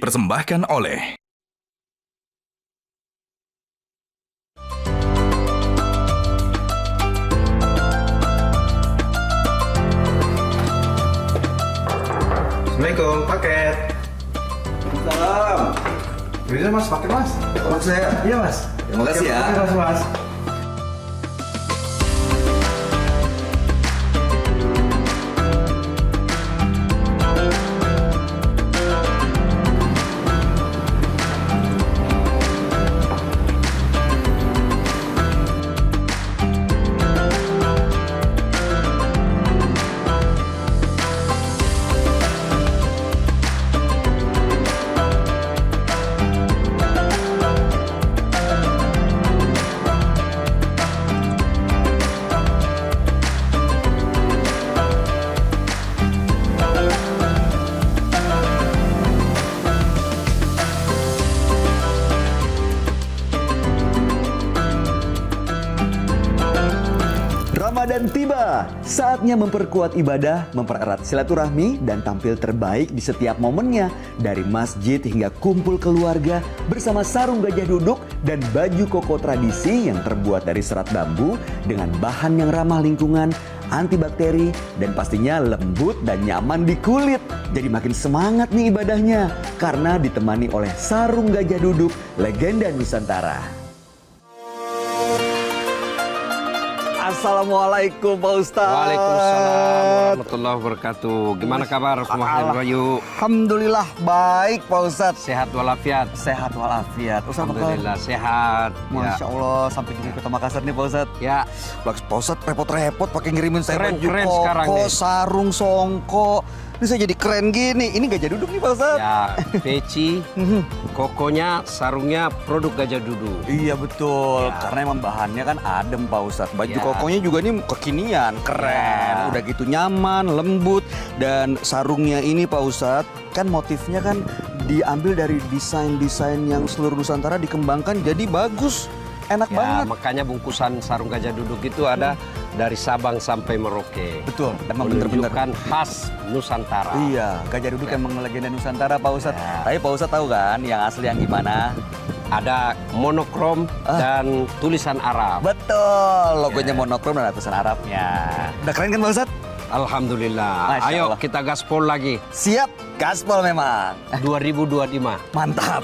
dipersembahkan oleh Assalamualaikum, paket. Salam. Bisa mas, paket mas. Oh, saya. Iya mas. Terima kasih ya. Paket mas. Ramadan tiba, saatnya memperkuat ibadah, mempererat silaturahmi, dan tampil terbaik di setiap momennya. Dari masjid hingga kumpul keluarga bersama sarung gajah duduk dan baju koko tradisi yang terbuat dari serat bambu dengan bahan yang ramah lingkungan, antibakteri, dan pastinya lembut dan nyaman di kulit. Jadi makin semangat nih ibadahnya karena ditemani oleh sarung gajah duduk legenda Nusantara. Assalamualaikum Pak Ustaz. Waalaikumsalam warahmatullahi wabarakatuh. Gimana kabar Muhammad Bayu? Alhamdulillah baik Pak Ustaz. Sehat walafiat? Sehat walafiat. Ustaz, Alhamdulillah sehat. Masya Allah, sampai di Kota Makassar nih Pak Ustaz. Ya. Pak Ustaz repot-repot pakai ngirimin saya Keren, baju keren koko, sekarang nih. sarung, songko. Ini saya jadi keren gini. Ini gajah duduk nih Pak Ustaz. Ya, peci, kokonya, sarungnya produk gajah duduk. Iya betul, Ya. karena emang bahannya kan adem Pak Ustaz. Baju Ya. kokonya juga nih kekinian, keren. Ya. Udah gitu nyaman, lembut. Dan sarungnya ini Pak Ustaz, kan motifnya kan diambil dari desain-desain yang seluruh Nusantara dikembangkan jadi bagus. Enak Ya, banget. makanya bungkusan sarung gajah duduk itu ada dari Sabang sampai Merauke. Betul, emang bener-bener. Menunjukkan khas Nusantara. Iya, gajah duduk emang legenda Nusantara Pak Ustadz. Ya. Tapi Pak Ustadz tahu kan yang asli yang gimana? Ada monokrom dan tulisan Arab. Betul, logonya monokrom dan ada tulisan Arabnya. Udah keren kan Pak Ustadz? Alhamdulillah. Masya Ayo Allah. kita gaspol lagi. Siap, gaspol memang. 2025. Mantap.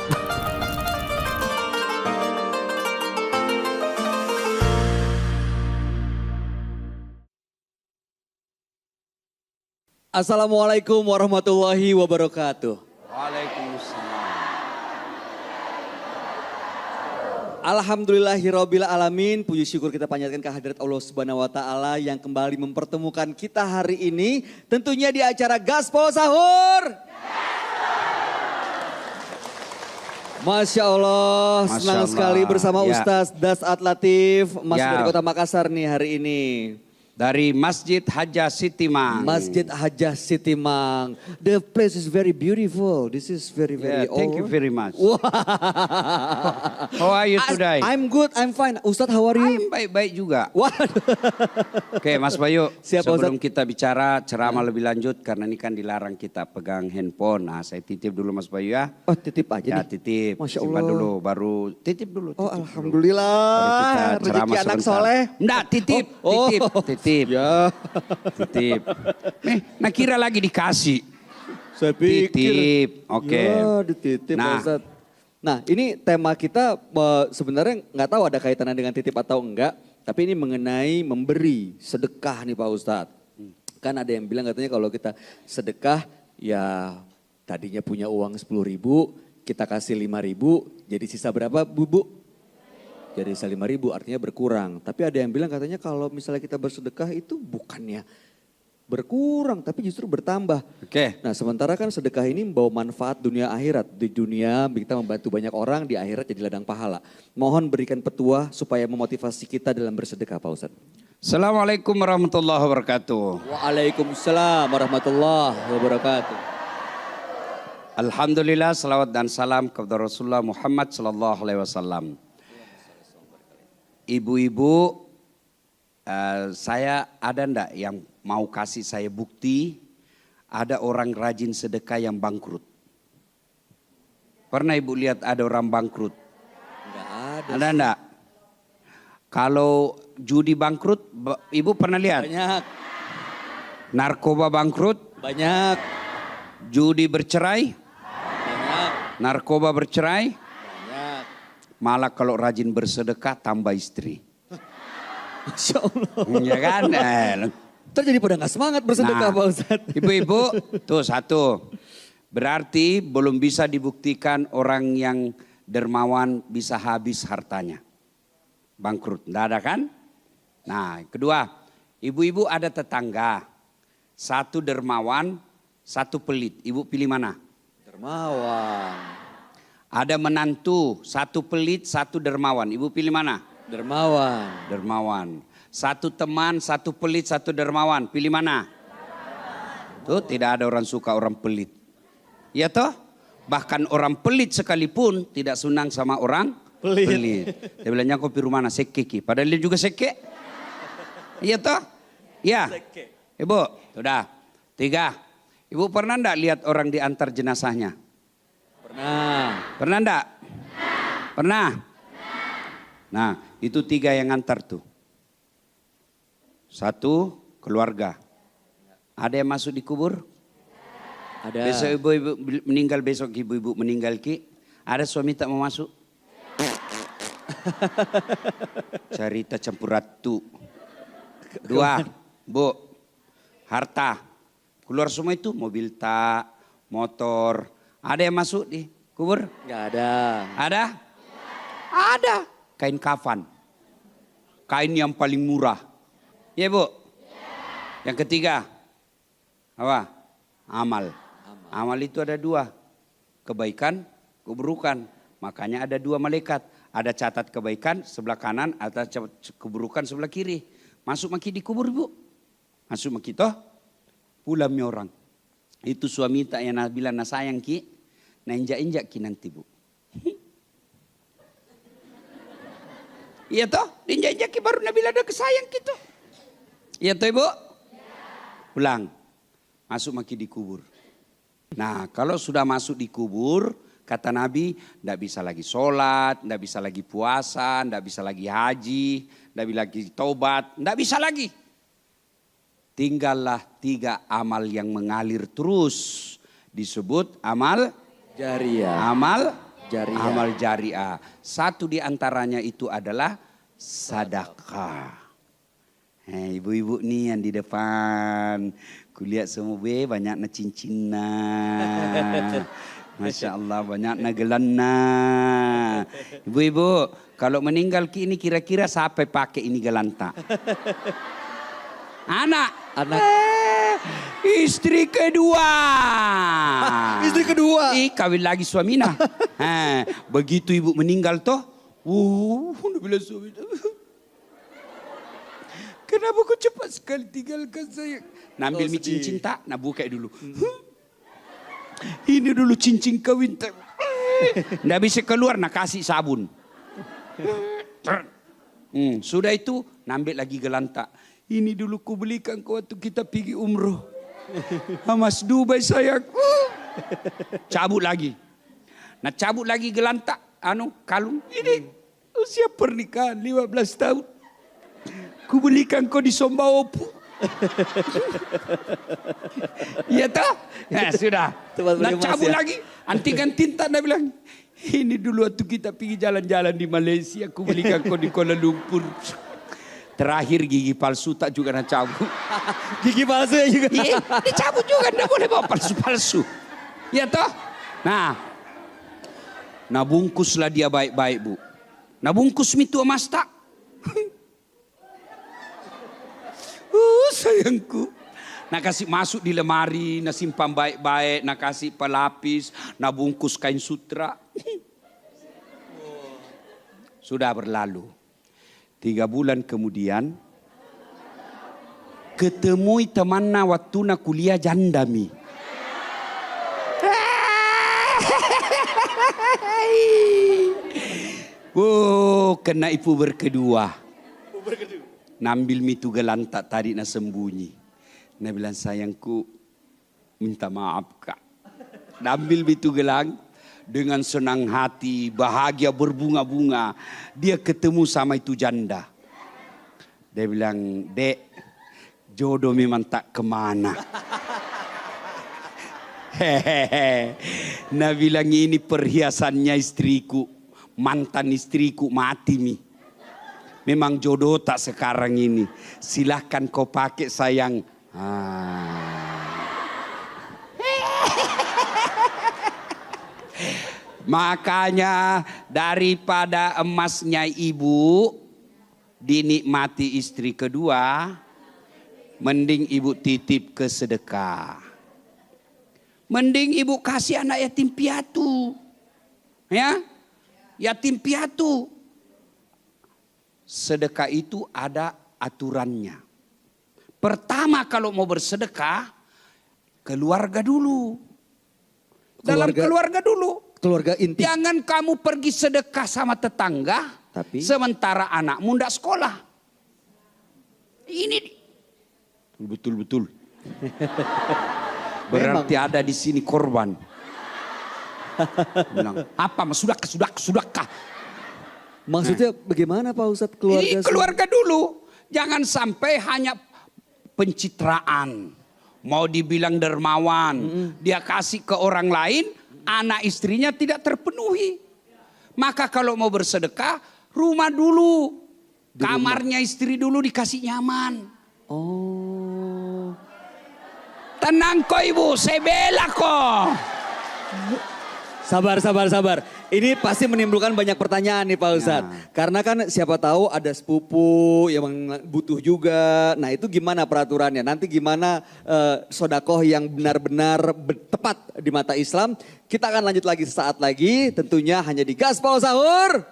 Assalamualaikum warahmatullahi wabarakatuh. Waalaikumsalam. Alhamdulillahirabbil alamin. Puji syukur kita panjatkan kehadirat Allah Subhanahu wa taala yang kembali mempertemukan kita hari ini tentunya di acara Gaspol Sahur. Masya Allah, Masya senang Allah. sekali bersama Ya. Ustaz Dasat Latif, masih Ya. dari Kota Makassar nih hari ini. Dari Masjid Hajah Sitimang. Masjid Hajah Sitimang. The place is very beautiful. This is very Yeah, thank you old. very much. Wah. How are you today? I'm good, I'm fine. Ustadz, how are you? I'm baik-baik juga. Waduh. Oke, Mas Bayu. Siap, Pak sebelum kita bicara ceramah lebih lanjut karena ini kan dilarang kita pegang handphone. Nah, saya titip dulu Mas Bayu ya. Oh, titip aja Ya, nih. titip. Masya Simpan Allah. dulu, baru titip dulu. Oh, titip dulu. alhamdulillah. Baru kita Rezeki ceramah anak sebentar. soleh. Enggak, titip, Oh, titip, oh. titip. Ya. Titip. Nah kira lagi dikasih. Saya pikir. Titip, oke. Ya, dititip Pak Nah. Ustadz. Nah, ini tema kita sebenarnya nggak tahu ada kaitannya dengan titip atau enggak. Tapi ini mengenai memberi sedekah nih Pak Ustadz. Kan ada yang bilang katanya kalau kita sedekah ya tadinya punya uang 10.000, kita kasih 5.000, jadi sisa berapa Bu? Jadi sisa 5.000 artinya berkurang. Tapi ada yang bilang katanya kalau misalnya kita bersedekah itu bukannya berkurang tapi justru bertambah. Oke. Nah sementara kan sedekah ini membawa manfaat dunia akhirat. Di dunia kita membantu banyak orang, di akhirat jadi ladang pahala. Mohon berikan petua supaya memotivasi kita dalam bersedekah Pak Ustadz. Assalamualaikum warahmatullahi wabarakatuh. Waalaikumsalam warahmatullahi wabarakatuh. Alhamdulillah, salawat dan salam kepada Rasulullah Muhammad sallallahu alaihi wasallam. Ibu-ibu, saya ada ndak yang mau kasih saya bukti ada orang rajin sedekah yang bangkrut? Pernah ibu lihat ada orang bangkrut? Enggak ada. Ada enggak? Kalau judi bangkrut, ibu pernah lihat? Banyak. Narkoba bangkrut, Banyak. judi bercerai, Banyak. narkoba bercerai, Banyak. malah kalau rajin bersedekah tambah istri. Masya Allah. Ya kan? Terjadi pada nggak semangat bersedekah Pak Ustadz. Ibu-ibu, tuh satu. Berarti belum bisa dibuktikan orang yang dermawan bisa habis hartanya. Bangkrut, enggak ada kan? Nah, kedua, ibu-ibu ada tetangga. Satu dermawan, satu pelit. Ibu pilih mana? Dermawan. Ada menantu, satu pelit, satu dermawan. Ibu pilih mana? Dermawan. Dermawan. Satu teman, satu pelit, satu dermawan. Pilih mana? Tuh tidak ada orang suka orang pelit. Ya toh? Bahkan orang pelit sekalipun tidak senang sama orang pelit. Dia bilangnya kau piru mana? Sekeki. Padahal dia juga seke. Iya toh? Ya. Ibu, sudah. 3. Ibu pernah enggak lihat orang diantar jenazahnya? Pernah. Pernah enggak? Pernah? Nah, itu 3 yang antar tuh. 1, keluarga. Ada yang masuk di kubur? Ada. Besok ibu-ibu meninggal, besok ibu-ibu meninggal ki. Ada suami tak mau masuk? Cerita campur ratu. 2, Bu. Harta. Keluar semua itu, mobil tak, motor. Ada yang masuk di kubur? Nggak ada. Ada? Ada. Kain kafan. Kain yang paling murah. Ya Bu? Yang ketiga. Apa? Amal. Amal itu ada 2. Kebaikan, keburukan. Makanya ada 2 malaikat. Ada catat kebaikan sebelah kanan, ada catat keburukan sebelah kiri. Masuk maki di kubur Bu. Masuk maki toh. Pulang mi orang. Itu suami tak yang bilang na sayang ki. Na injak-injak ki nanti Bu. Iya toh, injak-injak ki baru na bilang ada kesayang gitu. Iya toh Ibu? Pulang. Masuk maki di kubur. Nah kalau sudah masuk di kubur, kata Nabi, tidak bisa lagi sholat, tidak bisa lagi puasa, tidak bisa lagi haji, tidak bisa lagi taubat, tidak bisa lagi. Tinggallah 3 amal yang mengalir terus. Disebut amal Jariah. amal Jariah. amal jariah. 1 di antaranya itu adalah sedekah. Ibu-ibu nih yang di depan. Kulihat semua banyak na cincin na. Masya Allah banyak na gelanna. Ibu-ibu kalau meninggal ki ini kira-kira siapa pakai ini gelanta? Anak. Istri kedua. Istri kedua. Kawin lagi suaminya. Begitu ibu meninggal toh. Udah bilang suami. Kenapa kau cepat sekali tinggalkan saya? Nambil mi cincin tak, nak buka dulu. Ini dulu cincin kawin tak. Nggak bisa keluar, nak kasih sabun. Sudah itu, nambil lagi gelantak. Ini dulu ku belikan kau waktu kita pergi umroh. Mas Dubai sayang. Cabut lagi. Nah cabut lagi gelantak, kalung. Ini usia pernikahan 15 tahun. Ku belikan kau di Sombaopu. Iya toh? Nah sudah. Nah cabut lagi. Antikan tinta dia bilang. Ini dulu waktu kita pergi jalan-jalan di Malaysia. Ku belikan kau di Kuala Lumpur. Terakhir gigi palsu tak juga nak cabut. Gigi palsu ya juga. Iya, dicabut juga. Tidak boleh bawa palsu-palsu. Iya toh? Nah bungkuslah dia baik-baik Bu. Nah bungkus itu emas tak? Sayangku. Nak kasih masuk di lemari, nak simpan baik-baik, nak kasih pelapis, nak bungkus kain sutra. Sudah berlalu. 3 bulan kemudian, ketemui temanna waktu nak kuliah jandami. Kena ibu berkedua. Nambil mitu gelantak tadi na sembunyi. Nah bilang sayangku minta maaf kak. Nambil mitu gelang. Dengan senang hati, bahagia berbunga-bunga, dia ketemu sama itu janda. Dia bilang, "Dek, jodoh memang tak kemana." Hehehe. Nah bilang, "Ini perhiasannya istriku, mantan istriku mati mi. Memang jodoh tak sekarang ini. Silahkan kau pakai sayang." Makanya daripada emasnya ibu dinikmati istri kedua, mending ibu titip ke sedekah. Mending ibu kasih anak yatim piatu. Ya, yatim piatu. Sedekah itu ada aturannya. Pertama kalau mau bersedekah, keluarga dulu. Dalam keluarga dulu. Keluarga inti. Jangan kamu pergi sedekah sama tetangga, Tapi sementara anakmu tidak sekolah. Ini betul-betul. Berarti ada di sini korban. Bilang, apa? Sudahkah? Maksudnya bagaimana Pak Ustadz keluarga? Ini keluarga dulu. Jangan sampai hanya pencitraan. Mau dibilang dermawan. Dia kasih ke orang lain, anak istrinya tidak terpenuhi. Maka kalau mau bersedekah, rumah dulu. Kamarnya istri dulu dikasih nyaman. Oh. Tenang kok ibu, saya bela kok. Sabar. Ini pasti menimbulkan banyak pertanyaan nih Pak Ustadz. Karena kan siapa tahu ada sepupu yang butuh juga. Nah itu gimana peraturannya? Nanti gimana sodakoh yang benar-benar tepat di mata Islam? Kita akan lanjut lagi sesaat lagi. Tentunya hanya di Gaspol Sahur.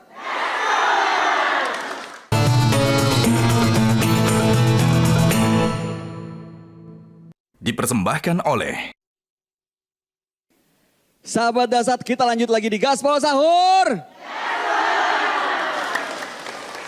Dipersembahkan oleh Sahabat Dasat, kita lanjut lagi di Gaspol Sahur.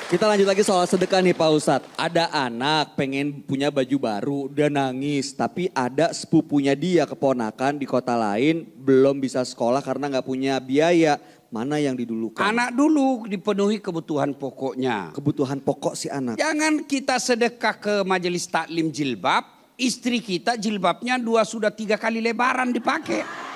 Kita lanjut lagi soal sedekah nih Pak Ustadz. Ada anak pengen punya baju baru, dia nangis. Tapi ada sepupunya dia, keponakan di kota lain, belum bisa sekolah karena nggak punya biaya. Mana yang didulukan? Anak dulu dipenuhi kebutuhan pokoknya. Kebutuhan pokok si anak. Jangan kita sedekah ke majelis taklim jilbab, istri kita jilbabnya 2 sudah 3 kali lebaran dipakai.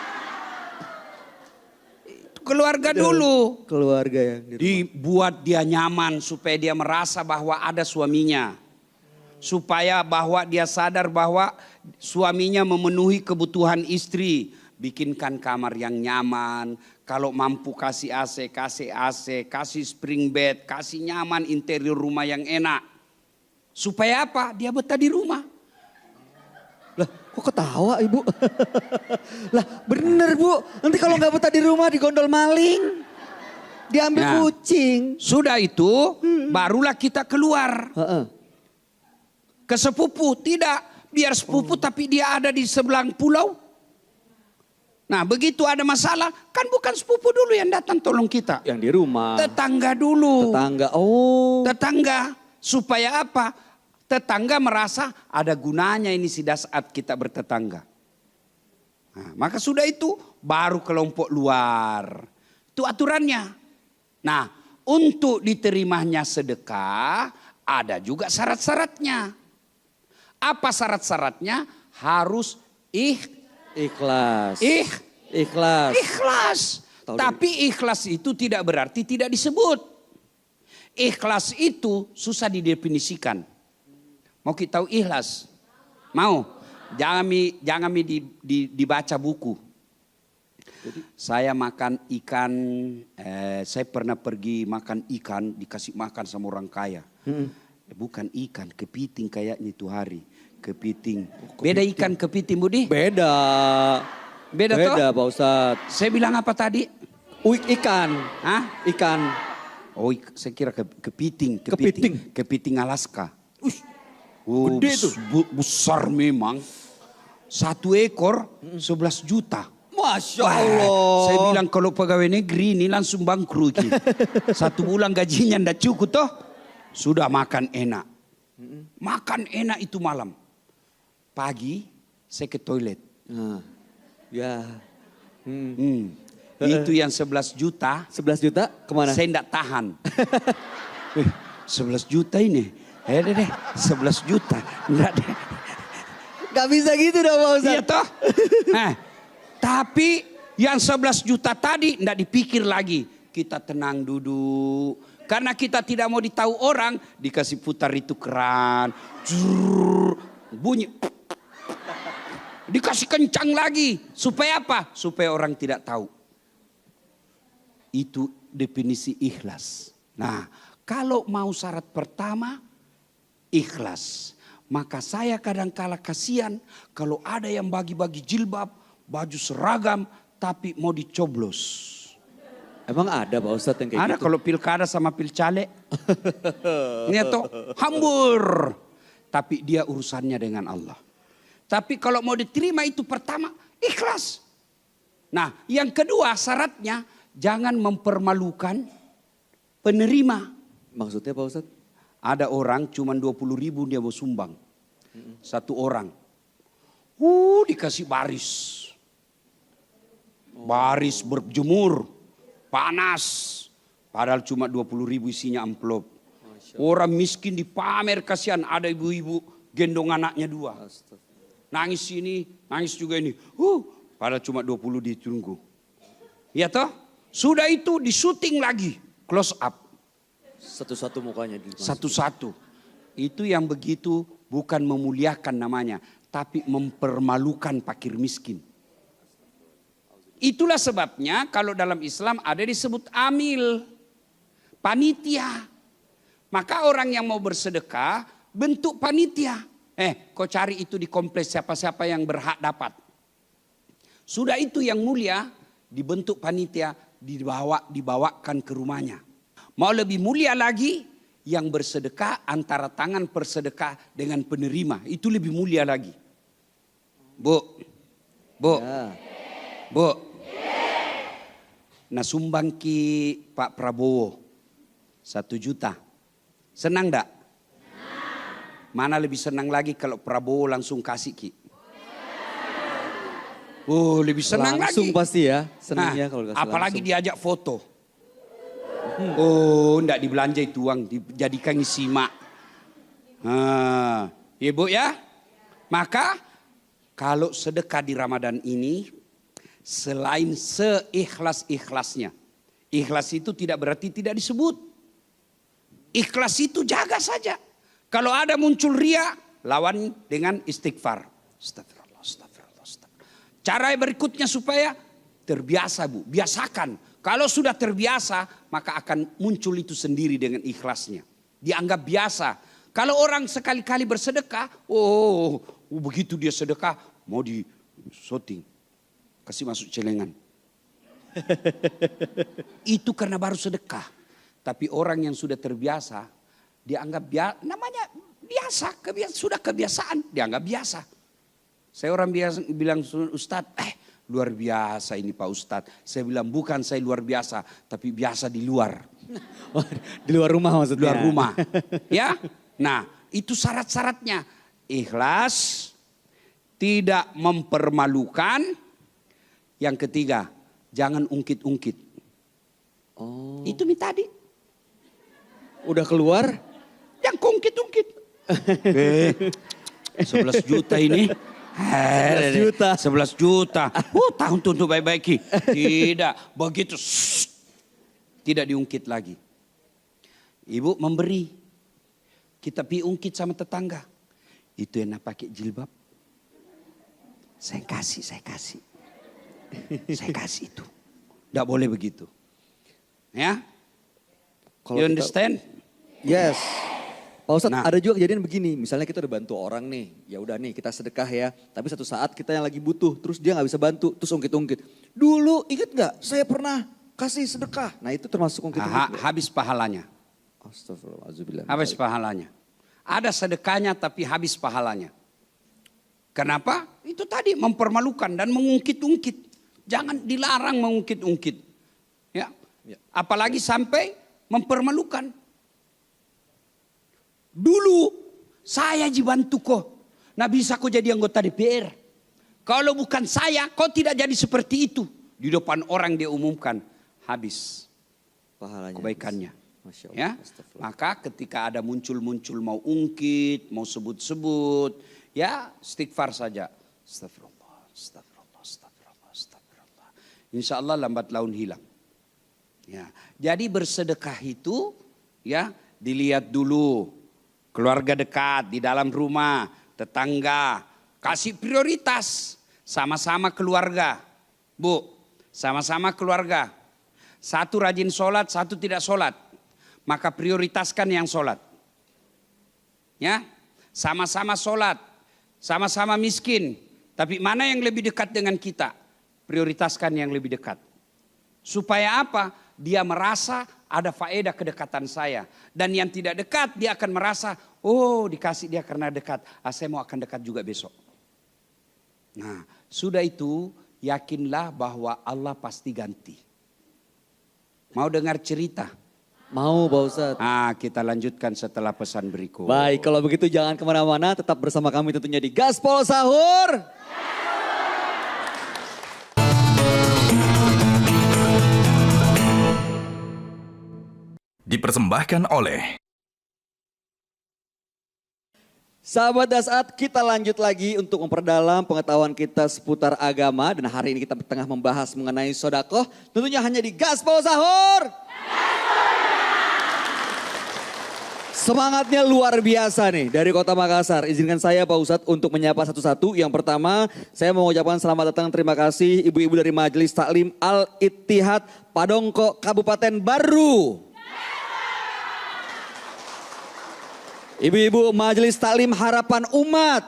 Keluarga dulu. Keluarga yang di rumah. Dibuat dia nyaman supaya dia merasa bahwa ada suaminya. Supaya bahwa dia sadar bahwa suaminya memenuhi kebutuhan istri. Bikinkan kamar yang nyaman. Kalau mampu kasih AC, kasih spring bed, kasih nyaman interior rumah yang enak. Supaya apa? Dia betah di rumah. Lah kok ketawa ibu? Lah bener bu, nanti kalau nggak betah di rumah digondol maling. Diambil kucing. Sudah itu barulah kita keluar. Ke sepupu, tidak. Biar sepupu tapi dia ada di sebelah pulau. Nah begitu ada masalah, kan bukan sepupu dulu yang datang tolong kita. Yang di rumah. Tetangga dulu. Tetangga. Supaya apa? Tetangga merasa ada gunanya ini si Dasat kita bertetangga. Nah, maka sudah itu baru kelompok luar. Itu aturannya. Nah untuk diterimanya sedekah ada juga syarat-syaratnya. Apa syarat-syaratnya? Harus ikhlas. Ikhlas. Tapi ikhlas itu tidak berarti tidak disebut. Ikhlas itu susah didefinisikan. Mau kita tahu ikhlas? Mau? Jangan dibaca buku. Saya makan ikan, saya pernah pergi makan ikan, dikasih makan sama orang kaya. Bukan ikan, kepiting kayaknya itu hari. Kepiting. Beda ikan kepiting Budi? Beda toh? Pak Ustadz. Saya bilang apa tadi? Ikan. Hah? Ikan. Oh saya kira kepiting. Kepiting Alaska. Gede tuh. Besar memang. 1 ekor 11 juta. Masya Allah. Saya bilang kalau pegawai negeri ini langsung bangkrut. 1 bulan gajinya ndak cukup toh. Sudah makan enak. Makan enak itu malam. Pagi saya ke toilet. Itu yang 11 juta. 11 juta kemana? Saya tidak tahan. 11 juta ini. Deh, 11 juta. Enggak deh. Gak bisa gitu dong Pak Ustadz. Iya toh. Tapi yang 11 juta tadi tidak dipikir lagi. Kita tenang duduk. Karena kita tidak mau ditahu orang. Dikasih putar itu keran. Bunyi. Dikasih kencang lagi. Supaya apa? Supaya orang tidak tahu. Itu definisi ikhlas. Nah, kalau mau syarat pertama, ikhlas. Maka saya kadang-kala kasihan kalau ada yang bagi-bagi jilbab, baju seragam, tapi mau dicoblos. Emang ada Pak Ustadz yang kayak Ada gitu? kalau pilkada sama pilcale. Ini tuh hambur. Tapi dia urusannya dengan Allah. Tapi kalau mau diterima itu pertama, ikhlas. Nah, yang kedua syaratnya, jangan mempermalukan penerima. Maksudnya Pak Ustadz? Ada orang cuma 20.000 dia mau sumbang. Satu orang. Dikasih baris. Baris berjemur. Panas. Padahal cuma 20.000 isinya amplop. Orang miskin dipamer kasihan. Ada ibu-ibu gendong anaknya 2. Nangis ini, nangis juga ini. Padahal cuma 20 ditunggu. Ya toh? Sudah itu disuting lagi. Close up. Satu-satu mukanya. Satu-satu. Itu yang begitu bukan memuliakan namanya. Tapi mempermalukan fakir miskin. Itulah sebabnya kalau dalam Islam ada disebut amil. Panitia. Maka orang yang mau bersedekah bentuk panitia. Kau cari itu di kompleks siapa-siapa yang berhak dapat. Sudah itu yang mulia dibentuk panitia dibawakan ke rumahnya. Mau lebih mulia lagi yang bersedekah antara tangan persedekah dengan penerima. Itu lebih mulia lagi. Bu. Ya. Bu. Nah sumbang ki Pak Prabowo 1 juta. Senang enggak? Mana lebih senang lagi kalau Prabowo langsung kasih ki? Lebih senang langsung lagi. Pasti ya. Senangnya kalau kasih apalagi langsung. diajak foto. Enggak dibelanja itu uang, dijadikan simak. Ya Bu ya. Maka kalau sedekah di Ramadan ini selain seikhlas-ikhlasnya. Ikhlas itu tidak berarti tidak disebut. Ikhlas itu jaga saja. Kalau ada muncul ria, lawan dengan istighfar. Astagfirullah, astagfirullah, astagfirullah. Cara berikutnya supaya terbiasa Bu, biasakan. Kalau sudah terbiasa, maka akan muncul itu sendiri dengan ikhlasnya. Dianggap biasa. Kalau orang sekali-kali bersedekah, begitu dia sedekah, mau di shooting. Kasih masuk celengan. Itu karena baru sedekah. Tapi orang yang sudah terbiasa, dianggap namanya biasa, sudah kebiasaan, dianggap biasa. Saya orang bilang Ustadz, luar biasa ini Pak Ustadz. Saya bilang bukan saya luar biasa, tapi biasa di luar. Di luar rumah maksudnya. Di luar rumah. Ya. Nah, itu syarat-syaratnya. Ikhlas, tidak mempermalukan. Yang ketiga, jangan ungkit-ungkit. Itu tadi. Udah keluar? Yang ungkit-ungkit. 11 juta ini. 11 juta. 11 juta. Tahun untuk baik-baiki. Tidak. Begitu. Tidak diungkit lagi. Ibu memberi. Kita pi ungkit sama tetangga. Itu yang pakai jilbab. Saya kasih. Saya kasih itu. Tidak boleh begitu. Ya. Kalau You kita- understand? Yes. Pak Ustadz, Nah. ada juga kejadian begini. Misalnya kita udah bantu orang nih. Ya udah nih kita sedekah ya. Tapi satu saat kita yang lagi butuh. Terus dia gak bisa bantu. Terus ungkit-ungkit. Dulu inget gak saya pernah kasih sedekah. Nah itu termasuk ungkit-ungkit. Habis pahalanya. Astagfirullahaladzim. Habis pahalanya. Ada sedekahnya tapi habis pahalanya. Kenapa? Itu tadi mempermalukan dan mengungkit-ungkit. Jangan dilarang mengungkit-ungkit. Ya. Apalagi sampai mempermalukan. Dulu saya dibantu kok. Nah bisa kok jadi anggota DPR. Kalau bukan saya kau tidak jadi seperti itu. Di depan orang dia umumkan, habis Pahalanya. kebaikannya. Masya Allah. Ya, Astagfirullah. maka ketika ada muncul-muncul mau ungkit, mau sebut-sebut, ya istighfar saja. Astagfirullah, astagfirullah, astagfirullah, astagfirullah. Insya Allah lambat laun hilang. Ya, jadi bersedekah itu ya dilihat dulu keluarga dekat di dalam rumah, tetangga, kasih prioritas sama-sama keluarga, Bu, sama-sama keluarga. Satu rajin sholat, satu tidak sholat. Maka prioritaskan yang sholat. Ya, sama-sama sholat, sama-sama miskin. Tapi mana yang lebih dekat dengan kita? Prioritaskan yang lebih dekat. Supaya apa? Dia merasa ada faedah kedekatan saya. Dan yang tidak dekat dia akan merasa, oh dikasih dia karena dekat. Saya mau akan dekat juga besok. Nah sudah itu yakinlah bahwa Allah pasti ganti. Mau dengar cerita? Mau Pak Ustadz. Kita lanjutkan setelah pesan berikut. Baik, kalau begitu jangan kemana-mana, tetap bersama kami tentunya di Gaspol Sahur. Dipersembahkan oleh Sahabat Dasaat, kita lanjut lagi untuk memperdalam pengetahuan kita seputar agama. Dan hari ini kita tengah membahas mengenai sodakoh. Tentunya hanya di Gaspol Sahur. Semangatnya luar biasa nih dari Kota Makassar. Izinkan saya Pak Ustadz untuk menyapa satu-satu. Yang pertama saya mau ucapkan selamat datang, terima kasih ibu-ibu dari Majelis Taklim Al-Ittihad Padongko Kabupaten Baru. Ibu-ibu Majelis Taklim Harapan Umat.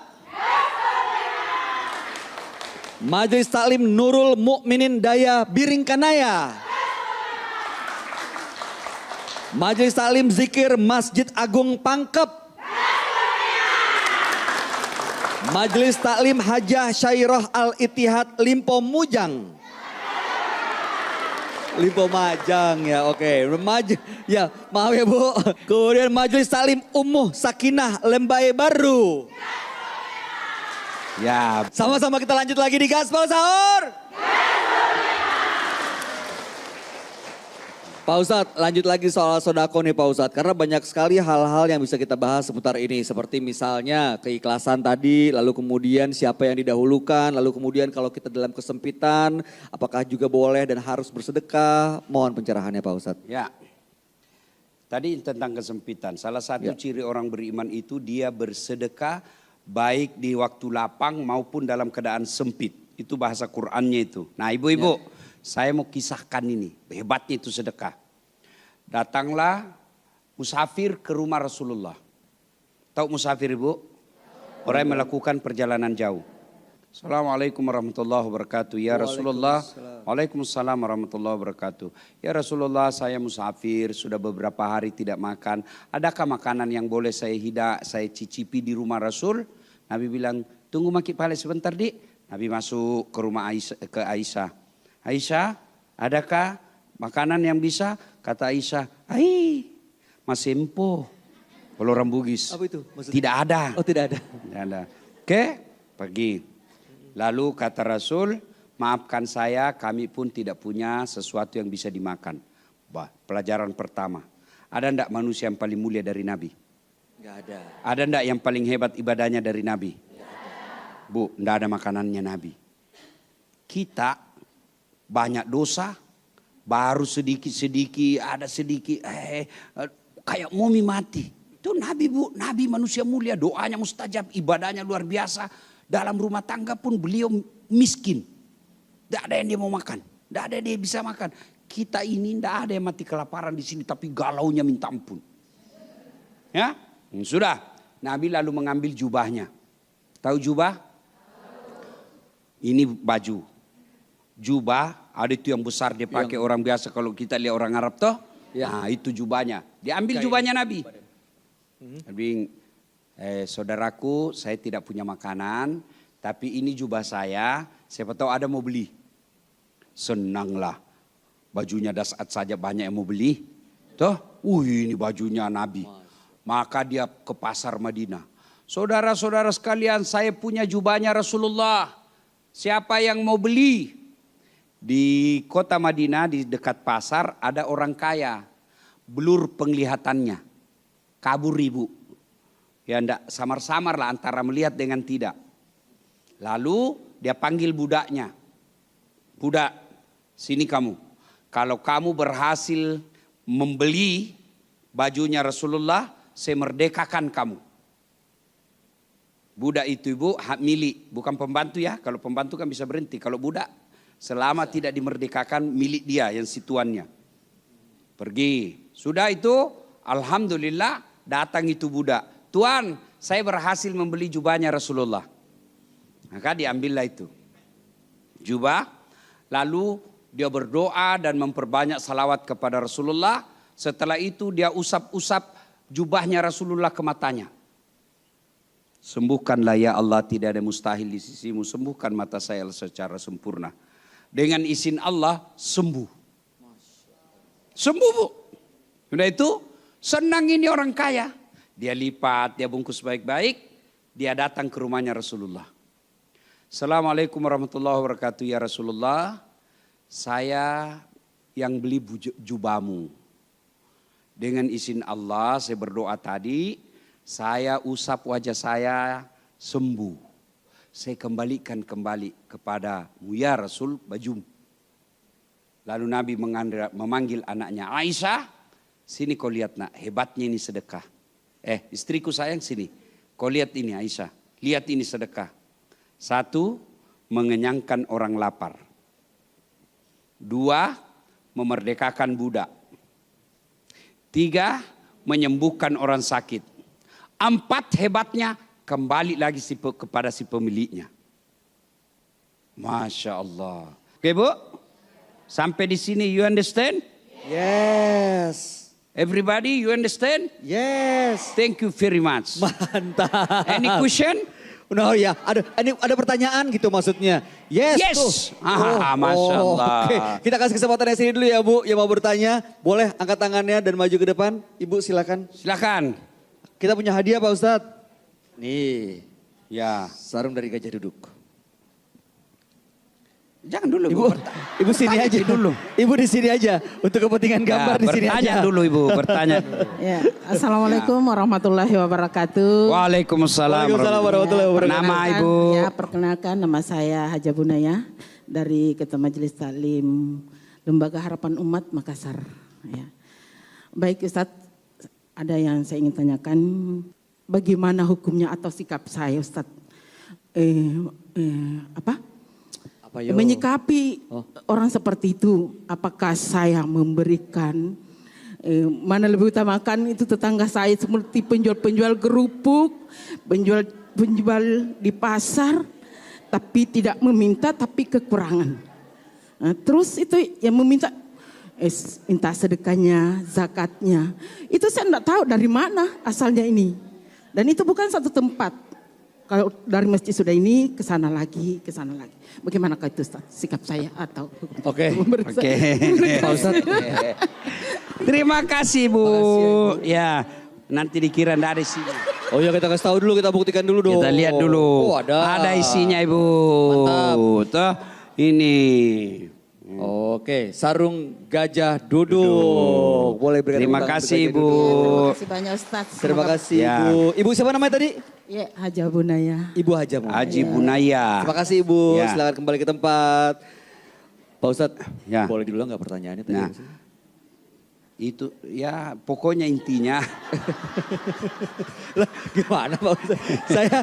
Majelis Taklim Nurul Mukminin Daya Biringkanaya. Majelis Taklim Zikir Masjid Agung Pangkep. Majelis Taklim Hajah Syairah Al-Ittihad Limpo Mujang. Limpo Majang ya, oke. Ya, maaf ya Bu. Kemudian Majelis Taklim Ummuh Sakinah Lembaye Baru. Ya, Sama-sama kita lanjut lagi di Gaspol Sahur. Pak Ustadz, lanjut lagi soal sodako nih Pak Ustadz. Karena banyak sekali hal-hal yang bisa kita bahas seputar ini. Seperti misalnya keikhlasan tadi, lalu kemudian siapa yang didahulukan, lalu kemudian kalau kita dalam kesempitan, apakah juga boleh dan harus bersedekah. Mohon pencerahannya Pak Ustadz. ya. Tadi tentang kesempitan. Salah satu ciri orang beriman itu dia bersedekah baik di waktu lapang maupun dalam keadaan sempit. Itu bahasa Qur'annya itu. Nah ibu-ibu, saya mau kisahkan ini. Hebatnya itu sedekah. Datanglah musafir ke rumah Rasulullah. Tahu musafir ibu? Orang yang melakukan perjalanan jauh. Assalamualaikum warahmatullahi wabarakatuh. Ya Rasulullah. Waalaikumsalam warahmatullahi wabarakatuh. Ya Rasulullah, saya musafir, sudah beberapa hari tidak makan. Adakah makanan yang boleh saya cicipi di rumah Rasul? Nabi bilang, tunggu maki pale sebentar dik. Nabi masuk ke rumah Aisyah. Aisyah, adakah makanan yang bisa? Kata Aisyah, masih empo. Kalau orang Bugis. Apa itu maksudnya? Tidak ada. Oh tidak ada. Tidak ada. Oke, pergi. Lalu kata Rasul, maafkan saya, kami pun tidak punya sesuatu yang bisa dimakan. Pelajaran pertama. Ada enggak manusia yang paling mulia dari Nabi? Enggak ada. Ada enggak yang paling hebat ibadahnya dari Nabi? Bu, enggak ada makanannya Nabi. Kita banyak dosa, baru sedikit-sedikit, ada sedikit, kayak mumi mati. Itu Nabi Bu, Nabi manusia mulia, doanya mustajab, ibadahnya luar biasa. Dalam rumah tangga pun beliau miskin. Tidak ada yang dia mau makan, tidak ada yang dia bisa makan. Kita ini tidak ada yang mati kelaparan di sini, tapi galaunya minta ampun. Ya, sudah. Nabi lalu mengambil jubahnya. Tahu jubah? Ini baju. Jubah, ada itu yang besar dia pakai orang biasa kalau kita lihat orang Arab toh. Ya. Nah itu jubahnya. Diambil jubahnya Nabi. Nabi, saudaraku saya tidak punya makanan. Tapi ini jubah saya, siapa tahu ada mau beli. Senanglah. Bajunya Dasaat saja banyak yang mau beli. Toh, ini bajunya Nabi. Maka dia ke pasar Madinah. Saudara-saudara sekalian, saya punya jubahnya Rasulullah. Siapa yang mau beli? Di kota Madinah di dekat pasar ada orang kaya. Blur penglihatannya. Kabur ibu. Ya enggak samar-samar lah antara melihat dengan tidak. Lalu dia panggil budaknya. Budak, sini kamu. Kalau kamu berhasil membeli bajunya Rasulullah, saya merdekakan kamu. Budak itu ibu hak milik, bukan pembantu ya. Kalau pembantu kan bisa berhenti. Kalau budak selama tidak dimerdekakan milik dia yang situannya. Pergi. Sudah itu alhamdulillah datang itu budak. Tuan, saya berhasil membeli jubahnya Rasulullah. Maka diambillah itu jubah. Lalu dia berdoa dan memperbanyak salawat kepada Rasulullah. Setelah itu dia usap-usap jubahnya Rasulullah ke matanya. Sembuhkanlah ya Allah, tidak ada mustahil di sisimu. Sembuhkan mata saya secara sempurna. Dengan izin Allah sembuh. Sembuh bu. Sudah itu senang ini orang kaya. Dia lipat, dia bungkus baik-baik. Dia datang ke rumahnya Rasulullah. Assalamualaikum warahmatullahi wabarakatuh ya Rasulullah. Saya yang beli jubahmu. Dengan izin Allah saya berdoa tadi. Saya usap wajah saya sembuh. Saya kembalikan kembali kepadamu ya Rasul baju. Lalu Nabi memanggil anaknya Aisyah. Sini kau lihat nak, hebatnya ini sedekah. Istriku sayang sini. Kau lihat ini Aisyah. Lihat ini sedekah. 1, mengenyangkan orang lapar. 2, memerdekakan budak. 3, menyembuhkan orang sakit. 4, hebatnya kembali lagi kepada si pemiliknya. Masya Allah. Oke bu, sampai di sini you understand? Yes. Everybody you understand? Yes. Thank you very much. Mantap. Any question? No ya, ada pertanyaan gitu maksudnya. Yes. Yes. Tuh. Masya Allah. Oke. Kita kasih kesempatan yang sini dulu ya Bu, yang mau bertanya. Boleh angkat tangannya dan maju ke depan. Ibu silakan. Silakan. Kita punya hadiah Pak Ustadz. Nih, Ya. sarung dari Gajah Duduk. Jangan dulu Ibu, Bu. ibu sini aja dulu. Ibu di sini aja. Untuk kepentingan gambar di sini bertanya aja. dulu Ibu, bertanya dulu. Ya, Assalamualaikum warahmatullahi wabarakatuh. Waalaikumsalam. Waalaikumsalam warahmatullahi wabarakatuh. Nama Ibu? Ya, perkenalkan nama saya Haja Bunaya dari Ketua Majelis Taklim Lembaga Harapan Umat Makassar. Ya. Baik Ustadz, ada yang saya ingin tanyakan, bagaimana hukumnya atau sikap saya Ustadz? Apa yo? Menyikapi orang seperti itu, apakah saya memberikan, mana lebih utamakan itu tetangga saya seperti penjual-penjual kerupuk, penjual di pasar, tapi tidak meminta tapi kekurangan. Nah, terus itu yang meminta, minta sedekahnya, zakatnya, itu saya tidak tahu dari mana asalnya ini. Dan itu bukan satu tempat. Kalau dari masjid sudah ini ke sana lagi, ke sana lagi. Bagaimana itu Ustaz? Sikap saya atau Oke. Pak Ustadz. Terima kasih Bu. Ya, nanti dikira dari sini. Oh ya kita kasih tahu dulu, kita buktikan dulu dong. Kita lihat dulu. Oh ada. Ada isinya Ibu. Mantap. Tuh, ini. Oke, sarung Gajah Duduk. Boleh berikan Terima tepuk tangan kasih untuk Ibu. Gajah Duduk. Terima kasih banyak Ustaz. Terima kasih Ya. Ibu. Ibu siapa namanya tadi? Ya, Haja Bunaya. Ibu Haja. Mu. Haji Bunaya. Terima kasih Ibu. Ya. Silakan kembali ke tempat. Pak Ustadz, Ya. boleh diulang nggak pertanyaannya tadi? Nah, itu ya pokoknya intinya. Lah, gimana Pak Ustadz? Saya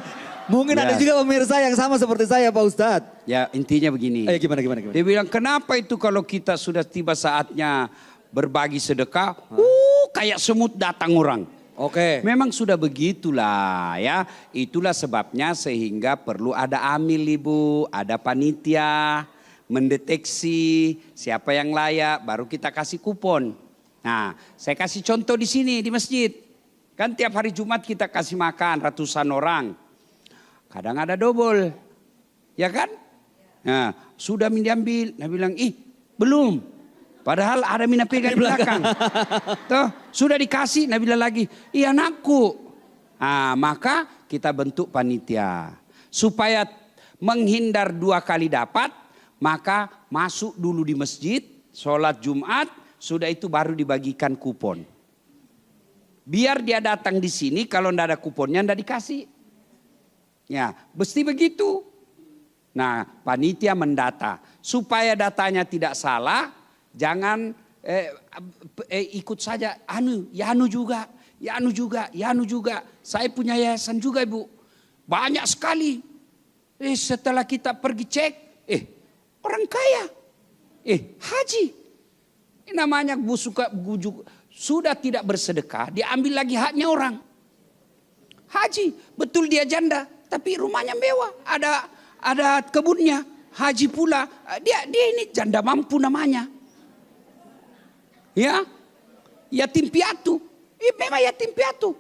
mungkin Ya. ada juga pemirsa yang sama seperti saya Pak Ustadz. Ya intinya begini. Gimana? Dia bilang kenapa itu kalau kita sudah tiba saatnya berbagi sedekah, kayak semut datang orang. Oke. Memang sudah begitulah ya. Itulah sebabnya sehingga perlu ada amil Ibu, ada panitia, mendeteksi siapa yang layak, baru kita kasih kupon. Nah, saya kasih contoh di sini di masjid. Kan tiap hari Jumat kita kasih makan ratusan orang. Kadang ada double. Ya kan? Nah, sudah diambil. Nah bilang, belum. Padahal ada mina pegang di belakang. Tuh, sudah dikasih, nah bilang lagi, iya anakku. Nah, maka kita bentuk panitia. Supaya menghindar 2 kali dapat, maka masuk dulu di masjid, sholat Jumat, sudah itu baru dibagikan kupon. Biar dia datang di sini, kalau tidak ada kuponnya tidak dikasih. Ya, mesti begitu. Nah, panitia mendata supaya datanya tidak salah, jangan ikut saja. Anu juga. Saya punya yayasan juga, Ibu. Banyak sekali. Setelah kita pergi cek, orang kaya. Haji. Namanya sudah tidak bersedekah, diambil lagi haknya orang. Haji, betul dia janda, tapi rumahnya mewah, ada kebunnya. Haji pula, dia ini janda mampu namanya. Ya, yatim piatu. Memang yatim piatu,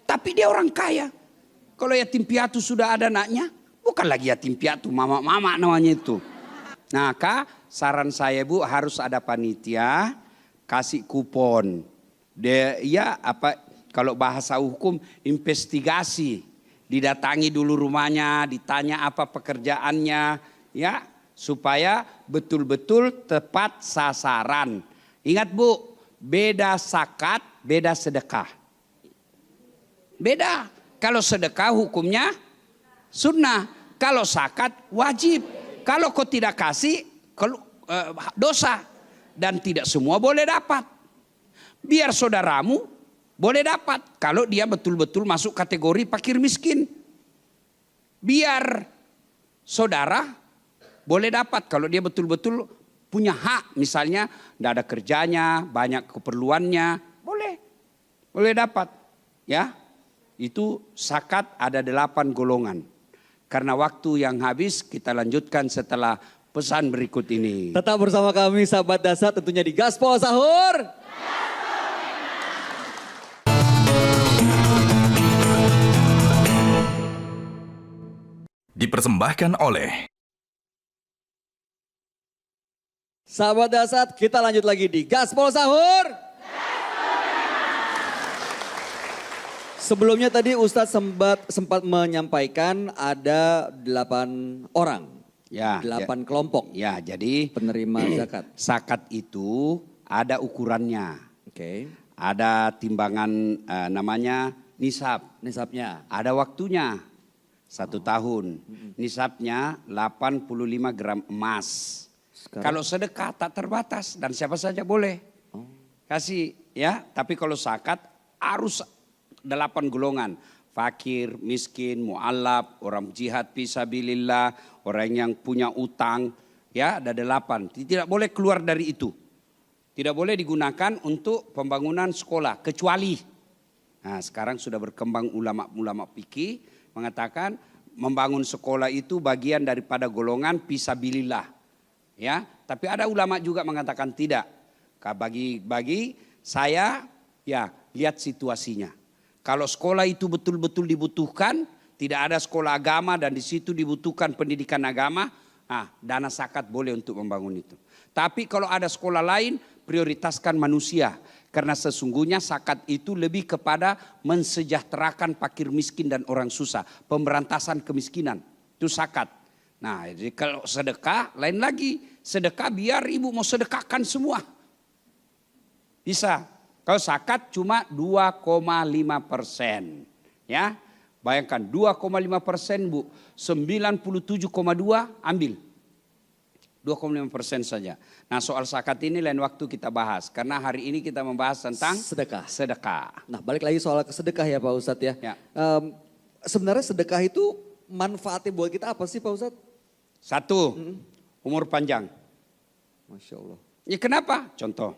tapi dia orang kaya. Kalau yatim piatu sudah ada anaknya, bukan lagi yatim piatu, mama namanya itu. Nah, saran saya, Bu, harus ada panitia kasih kupon. Kalau bahasa hukum investigasi, didatangi dulu rumahnya, ditanya apa pekerjaannya, ya, supaya betul-betul tepat sasaran. Ingat, Bu, beda zakat, beda sedekah. Beda. Kalau sedekah hukumnya sunnah, kalau zakat wajib. Kalau kau tidak kasih, dosa. Dan tidak semua boleh dapat. Biar saudaramu boleh dapat kalau dia betul-betul masuk kategori fakir miskin. Biar saudara boleh dapat kalau dia betul-betul punya hak. Misalnya tidak ada kerjanya, banyak keperluannya, boleh dapat. Ya, itu zakat ada 8 golongan. Karena waktu yang habis, kita lanjutkan setelah pesan berikut ini. Tetap bersama kami sahabat Dasar, tentunya di Gaspol Sahur. Dipersembahkan oleh Sahabat Dasar, kita lanjut lagi di Gaspol Sahur. Sebelumnya tadi Ustadz sempat menyampaikan ada 8 orang. Ya, 8 kelompok. Ya, jadi penerima zakat. Zakat itu ada ukurannya. Oke. Ada timbangan namanya nisab. Nisabnya. Ada waktunya. 1 tahun. Nisabnya 85 gram emas. Sekarang? Kalau sedekah tak terbatas dan siapa saja boleh. Kasih ya, tapi kalau zakat harus 8 golongan. Fakir, miskin, mu'allaf, orang jihad fisabilillah, orang yang punya utang, ya ada 8. Tidak boleh keluar dari itu. Tidak boleh digunakan untuk pembangunan sekolah, kecuali. Nah, sekarang sudah berkembang ulama-ulama fikih mengatakan membangun sekolah itu bagian daripada golongan fisabilillah. Ya, tapi ada ulama juga mengatakan tidak. Bagi saya, ya lihat situasinya. Kalau sekolah itu betul-betul dibutuhkan, tidak ada sekolah agama dan di situ dibutuhkan pendidikan agama, dana zakat boleh untuk membangun itu. Tapi kalau ada sekolah lain, prioritaskan manusia. Karena sesungguhnya zakat itu lebih kepada mensejahterakan fakir miskin dan orang susah. Pemberantasan kemiskinan, itu zakat. Nah, jadi kalau sedekah lain lagi. Sedekah biar ibu mau sedekahkan semua. Bisa. Kalau zakat cuma 2,5%. Ya, bayangkan 2,5% Bu. 97,2 ambil. 2,5% saja. Nah, soal zakat ini lain waktu kita bahas. Karena hari ini kita membahas tentang sedekah. Nah, balik lagi soal sedekah ya Pak Ustadz ya. Sebenarnya sedekah itu manfaatnya buat kita apa sih Pak Ustadz? 1, umur panjang. Masya Allah. Ya kenapa? Contoh,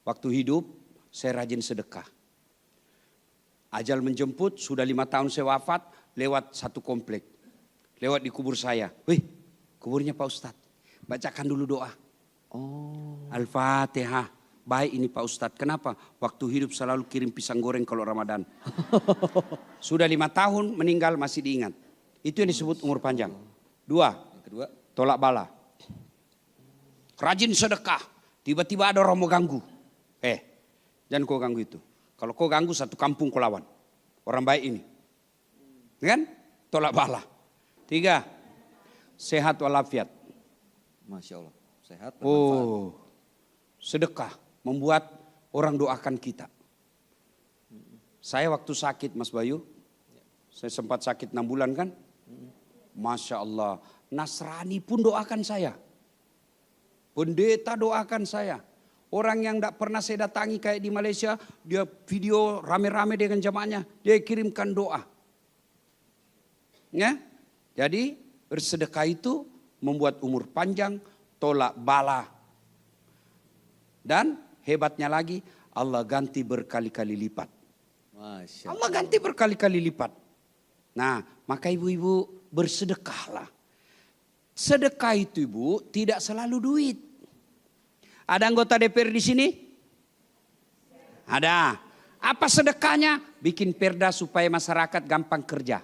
waktu hidup saya rajin sedekah. Ajal menjemput, sudah 5 tahun saya wafat, lewat 1 komplek. Lewat di kubur saya. Wih, kuburnya Pak Ustadz. Bacakan dulu doa. Al-Fatihah. Baik ini Pak Ustadz. Kenapa? Waktu hidup selalu kirim pisang goreng kalau Ramadan. Sudah 5 tahun meninggal masih diingat. Itu yang disebut umur panjang. 2, Kedua, tolak bala. Rajin sedekah. Tiba-tiba ada orang mau ganggu. Jangan kau ganggu itu. Kalau kau ganggu 1 kampung kau lawan. Orang baik ini. Kan? Tolak bala. 3, sehat walafiat. Masya Allah. Sehat, bermanfaat. Oh, sedekah membuat orang doakan kita. Saya waktu sakit Mas Bayu, saya sempat sakit 6 bulan kan. Masya Allah, Nasrani pun doakan saya. Pendeta doakan saya. Orang yang tidak pernah saya datangi kayak di Malaysia, dia video rame-rame dengan jamaahnya, dia kirimkan doa. Ya, jadi bersedekah itu membuat umur panjang, tolak bala. Dan hebatnya lagi, Allah ganti berkali-kali lipat. Masya Allah ganti berkali-kali lipat. Nah, maka ibu-ibu bersedekahlah. Sedekah itu ibu tidak selalu duit. Ada anggota DPR di sini? Ada. Apa sedekahnya? Bikin perda supaya masyarakat gampang kerja.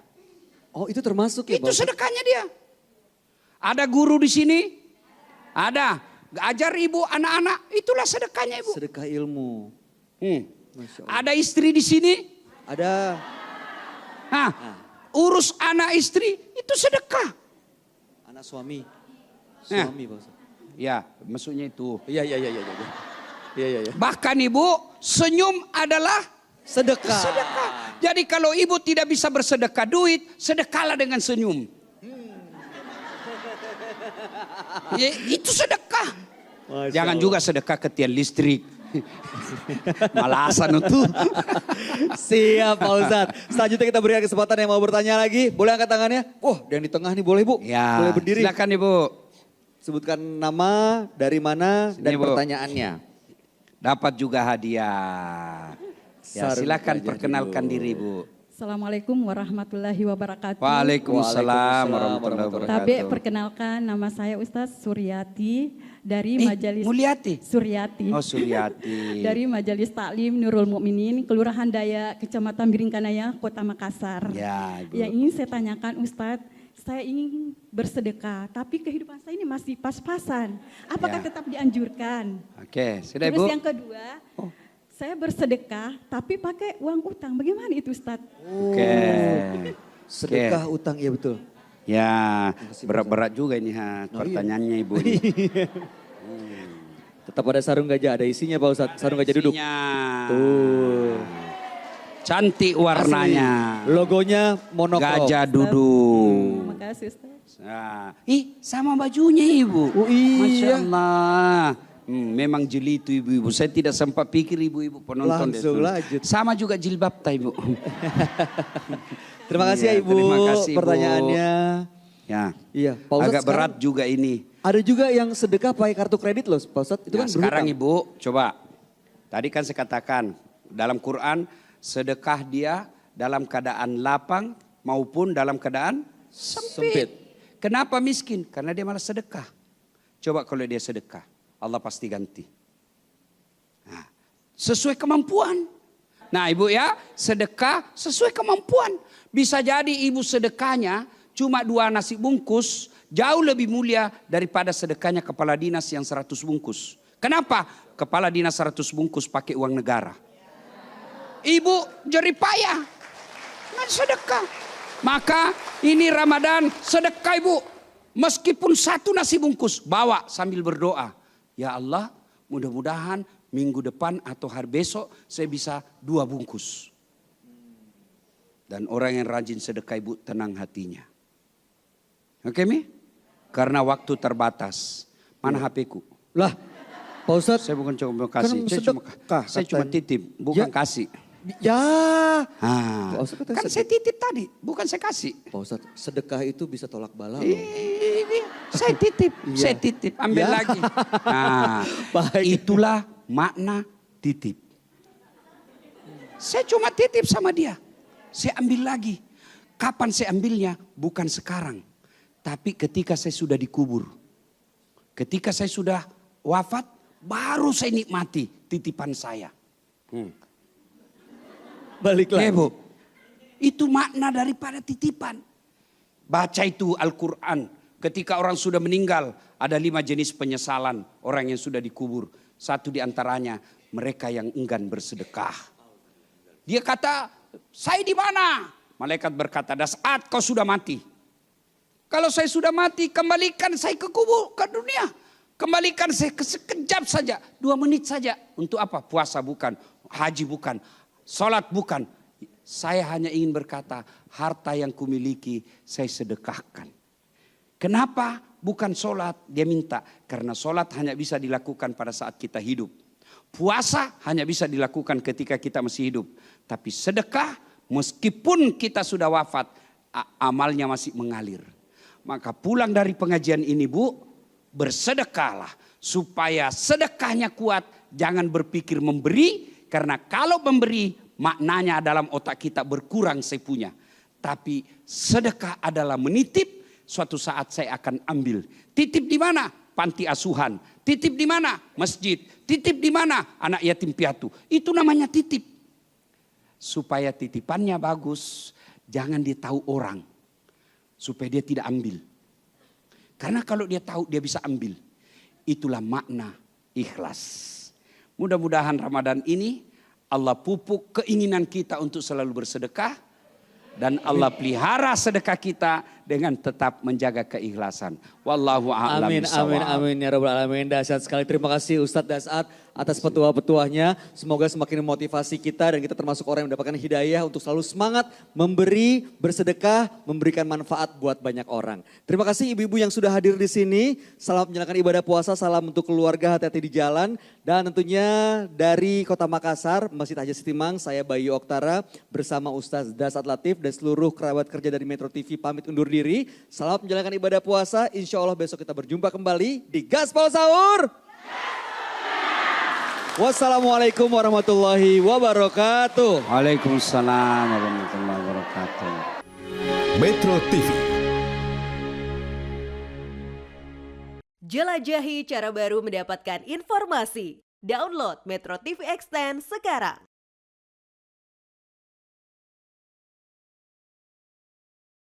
Oh itu termasuk ya Itu Pak? sedekahnya dia. Ada guru di sini? Ada. Ajar ibu anak-anak, itulah sedekahnya ibu. Sedekah ilmu. Masya Allah. Ada istri di sini? Ada. Nah, urus anak istri itu sedekah. Anak suami. Nah. Suami Pak Ustadz. Ya, maksudnya itu. Iya. Iya. Bahkan ibu, senyum adalah Sedekah. sedekah. Jadi kalau ibu tidak bisa bersedekah duit, sedekahlah dengan senyum. Ya, itu sedekah. Masya Jangan Allah. juga sedekah ke tiang listrik. Malasan itu. Siap Pak Ustadz. Selanjutnya kita berikan kesempatan yang mau bertanya lagi. Boleh angkat tangannya? Oh yang di tengah nih boleh Bu. Ya, Boleh berdiri. silakan ibu. Sebutkan nama, dari mana, Sini, dan Bu. pertanyaannya. Dapat juga hadiah. Ya, Sarung silakan gajah perkenalkan dulu. diri Bu. Assalamualaikum warahmatullahi wabarakatuh. Waalaikumsalam warahmatullahi warahmatullahi wabarakatuh. Tabe, perkenalkan nama saya Ustadz Suryati dari Majelis Mulyati? Suryati. Oh Suryati. Dari Majelis Taklim Nurul Mukminin, Kelurahan Daya, Kecamatan Biringkanaya, Kota Makassar. Ya, Ibu. Yang ingin saya tanyakan Ustadz, saya ingin bersedekah, tapi kehidupan saya ini masih pas-pasan. Apakah Ya. tetap dianjurkan? Oke, sudah Terus Ibu. yang kedua, saya bersedekah tapi pakai uang utang. Bagaimana itu Ustadz? Oke. Sedekah utang, iya betul. Ya, berat-berat juga ini pertanyaannya Ibu. ini. Tetap ada sarung gajah, ada isinya Pak Ustadz. Sarung gajah duduk. Isinya. Tuh. Cantik warnanya. Logonya monokrom. Gajah duduk. Terima kasih Ustadz. Nah, sama bajunya Ibu. Oh, iya. Masya Allah. Memang jeli itu ibu-ibu. Saya tidak sempat pikir ibu-ibu penonton. Langsung deh. lanjut. Sama juga jilbab ta Ibu. Terima kasih ya Iya, Ibu. terima kasih, Ibu. Pertanyaannya. Ya. Iya, Pak Ustadz Agak berat sekarang juga ini. ada juga yang sedekah pakai kartu kredit loh Pak Ustadz. Itu Nah, kan sekarang berhutang. Ibu, coba. Tadi kan saya katakan dalam Quran sedekah dia dalam keadaan lapang maupun dalam keadaan sempit. Kenapa miskin? Karena dia malah sedekah. Coba kalau dia sedekah, Allah pasti ganti. Nah, sesuai kemampuan. Nah Ibu ya, sedekah sesuai kemampuan. Bisa jadi ibu sedekahnya cuma 2 nasi bungkus, jauh lebih mulia daripada sedekahnya kepala dinas yang 100 bungkus. Kenapa? Kepala dinas 100 bungkus pakai uang negara. Ibu jerih payah, nggak sedekah. Maka ini Ramadan sedekah Ibu. Meskipun 1 nasi bungkus, bawa sambil berdoa. Ya Allah, mudah-mudahan minggu depan atau hari besok saya bisa 2 bungkus. Dan orang yang rajin sedekah Ibu tenang hatinya. Oke Mi? Karena waktu terbatas. Mana HP-ku? Lah, Pak Ustadz. Saya bukan cuma kasih. Kan Saya cuma, sedekah saya cuma katanya. titip, bukan Ya. kasih. Ya. Ah, Pak Ustadz kata kan sedekah. saya titip tadi, bukan saya kasih. Pak Ustadz, sedekah itu bisa tolak bala loh. Ini saya titip, Iya. saya titip, ambil Ya. lagi. Nah, Baik. itulah makna titip. Saya cuma titip sama dia. Saya ambil lagi. Kapan saya ambilnya? Bukan sekarang. Tapi ketika saya sudah dikubur. Ketika saya sudah wafat, baru saya nikmati titipan saya. Balik lagi. Ya, Bu. Itu makna daripada titipan. Baca itu Al-Quran. Ketika orang sudah meninggal, ada 5 jenis penyesalan orang yang sudah dikubur. Satu di antaranya, mereka yang enggan bersedekah. Dia kata, saya di mana? Malaikat berkata, "Das saat kau sudah mati." Kalau saya sudah mati, kembalikan saya ke kubur, ke dunia. Kembalikan saya sekejap saja, 2 menit saja. Untuk apa? Puasa bukan, haji bukan, sholat bukan. Saya hanya ingin berkata, harta yang kumiliki saya sedekahkan. Kenapa? Bukan sholat, dia minta. Karena sholat hanya bisa dilakukan pada saat kita hidup. Puasa hanya bisa dilakukan ketika kita masih hidup. Tapi sedekah, meskipun kita sudah wafat, amalnya masih mengalir. Maka pulang dari pengajian ini Bu, bersedekahlah. Supaya sedekahnya kuat, jangan berpikir memberi. Karena kalau memberi, maknanya dalam otak kita berkurang saya punya. Tapi sedekah adalah menitip, suatu saat saya akan ambil. Titip di mana? Panti asuhan. Titip di mana? Masjid. Titip di mana? Anak yatim piatu. Itu namanya titip. Supaya titipannya bagus, jangan dia tahu orang. Supaya dia tidak ambil. Karena kalau dia tahu dia bisa ambil. Itulah makna ikhlas. Mudah-mudahan Ramadan ini Allah pupuk keinginan kita untuk selalu bersedekah. Dan Allah pelihara sedekah kita dengan tetap menjaga keikhlasan. Wallahu a'lam Amin, bishawab. amin, amin ya Rabbal Alamin. Dahsyat sekali. Terima kasih Ustadz Dasat atas petua-petuahnya. Semoga semakin memotivasi kita dan kita termasuk orang yang mendapatkan hidayah untuk selalu semangat memberi, bersedekah, memberikan manfaat buat banyak orang. Terima kasih ibu-ibu yang sudah hadir di sini. Salam menjalankan ibadah puasa, salam untuk keluarga, hati-hati di jalan. Dan tentunya dari Kota Makassar, Masjid Haji Sitimang, saya Bayu Oktara bersama Ustadz Dasat Latif dan seluruh kerabat kerja dari Metro TV pamit undur diri. Salam menjalankan ibadah puasa. Insya Allah besok kita berjumpa kembali di Gaspol Sahur. Wassalamualaikum warahmatullahi wabarakatuh. Waalaikumsalam warahmatullahi wabarakatuh. Metro TV. Jelajahi cara baru mendapatkan informasi. Download Metro TV Extend sekarang.